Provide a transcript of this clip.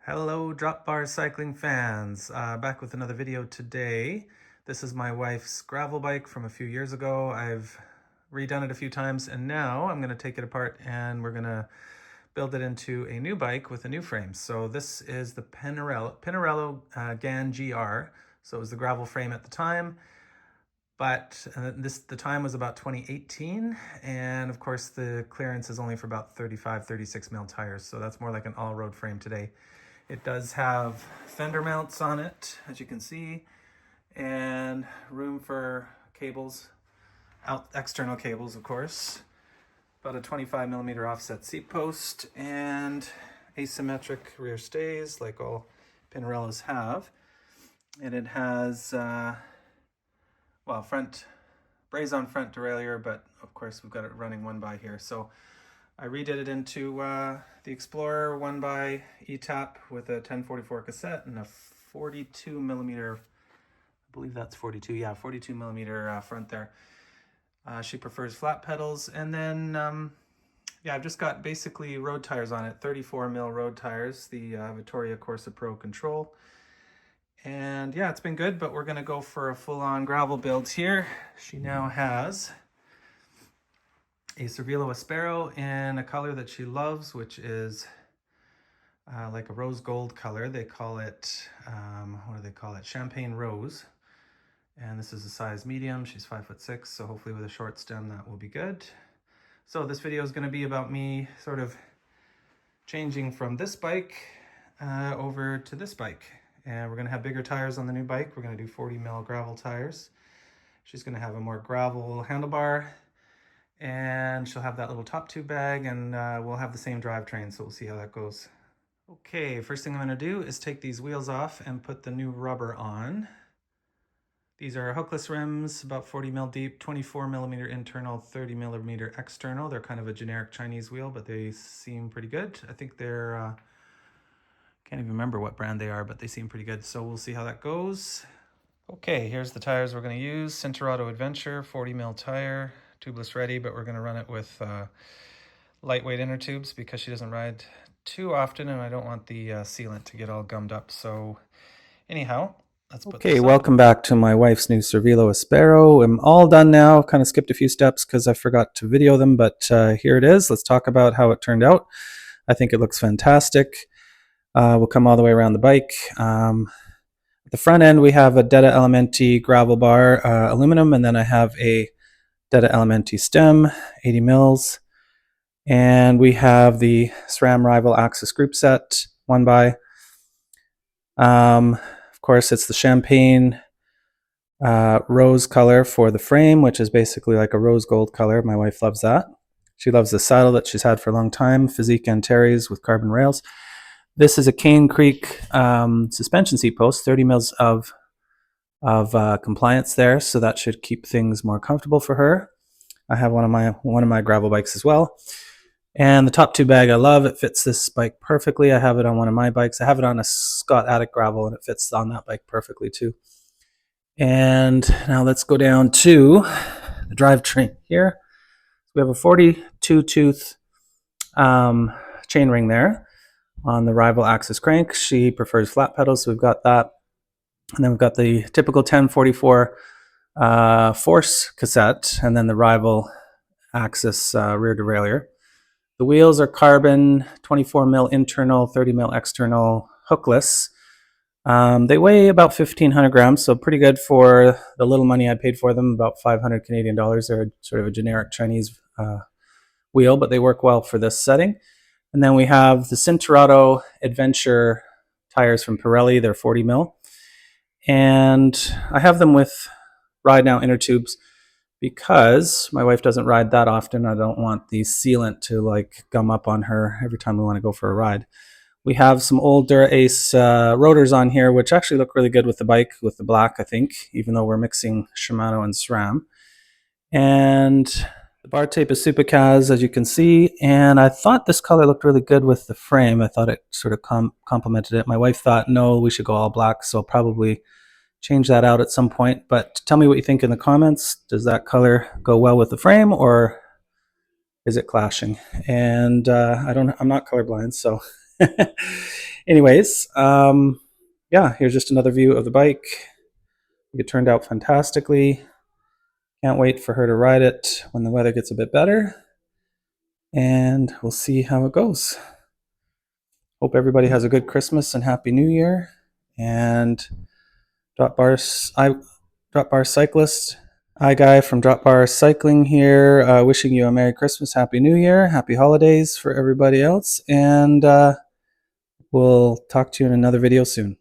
Hello drop bar cycling fans, back with another video today. This is my wife's gravel bike from a few years ago. I've redone it a few times and now I'm going to take it apart and we're going to build it into a new bike with a new frame. So this is the Pinarello GAN GR. So it was the gravel frame at the time, but the time was about 2018, and of course the clearance is only for about 36 mil tires, so that's more like an all-road frame today. It does have fender mounts on it, as you can see, and room for cables, external cables, of course. About a 25 millimeter offset seat post and asymmetric rear stays like all Pinarellos have. And it has, front braze-on front derailleur, but of course we've got it running 1x here. So I redid it into the Explorer 1x E-Tap with a 1044 cassette and a 42 millimeter, I believe that's 42, yeah, 42 millimeter front there. She prefers flat pedals, and then yeah, I've just got basically road tires on it, 34 mil road tires, the Vittoria Corsa Pro Control. And yeah, it's been good, but we're gonna go for a full-on gravel build here. She now has a Cervélo Aspero in a color that she loves, which is like a rose gold color. They call it, what do they call it? Champagne rose. And this is a size medium. She's 5'6", so hopefully with a short stem that will be good. So this video is going to be about me sort of changing from this bike over to this bike. And we're going to have bigger tires on the new bike. We're going to do 40 mil gravel tires. She's going to have a more gravel handlebar, and she'll have that little top tube bag, and we'll have the same drivetrain, so we'll see how that goes. Okay, first thing I'm going to do is take these wheels off and put the new rubber on. These are hookless rims, about 40 mil deep, 24 millimeter internal, 30 millimeter external. They're kind of a generic Chinese wheel, but they seem pretty good. I think they're, can't even remember what brand they are, but they seem pretty good. So we'll see how that goes. Okay, here's the tires we're going to use. Cinterado Adventure, 40 mil tire, tubeless ready, but we're going to run it with lightweight inner tubes because she doesn't ride too often, and I don't want the sealant to get all gummed up. So anyhow, let's put this on. Welcome back to my wife's new Cervélo Aspero. I'm all done now. Kind of skipped a few steps because I forgot to video them, but here it is. Let's talk about how it turned out. I think it looks fantastic. We'll come all the way around the bike. At the front end, we have a Detta Elementi gravel bar, aluminum, and then I have a Detta Elementi stem, 80 mils. And we have the SRAM Rival Axis group set, 1x. Of course, it's the champagne rose color for the frame, which is basically like a rose gold color. My wife loves that. She loves the saddle that she's had for a long time, Physique Antares with carbon rails. This is a Cane Creek suspension seat post, 30 mils of compliance there, so that should keep things more comfortable for her. I have one of my gravel bikes as well. And the top tube bag I love. It fits this bike perfectly. I have it on one of my bikes. I have it on a Scott Attic gravel, and it fits on that bike perfectly too. And now let's go down to the drivetrain here. We have a 42 tooth chain ring there on the Rival Axis crank. She prefers flat pedals, so we've got that. And then we've got the typical 1044 force cassette, and then the Rival Axis rear derailleur. The wheels are carbon, 24 mil internal, 30 mil external, hookless. They weigh about 1,500 grams, so pretty good for the little money I paid for them, about 500 Canadian dollars. They're sort of a generic Chinese wheel, but they work well for this setting. And then we have the Cinterado Adventure tires from Pirelli. They're 40 mil. And I have them with Ride Now inner tubes because my wife doesn't ride that often. I don't want the sealant to like gum up on her every time we want to go for a ride. We have some old Dura-Ace rotors on here, which actually look really good with the bike, with the black, I think, even though we're mixing Shimano and SRAM. And the bar tape is Supercaz, as you can see, and I thought this color looked really good with the frame. I thought it sort of complemented it. My wife thought, no, we should go all black, so I'll probably change that out at some point. But tell me what you think in the comments. Does that color go well with the frame, or is it clashing? And I'm not colorblind, so Anyways, yeah, here's just another view of the bike. It turned out fantastically. Can't wait for her to ride it when the weather gets a bit better. And we'll see how it goes. Hope everybody has a good Christmas and Happy New Year. And Drop Bar Cyclist, hi Guy from Drop Bar Cycling here, wishing you a Merry Christmas, Happy New Year, Happy Holidays for everybody else, and we'll talk to you in another video soon.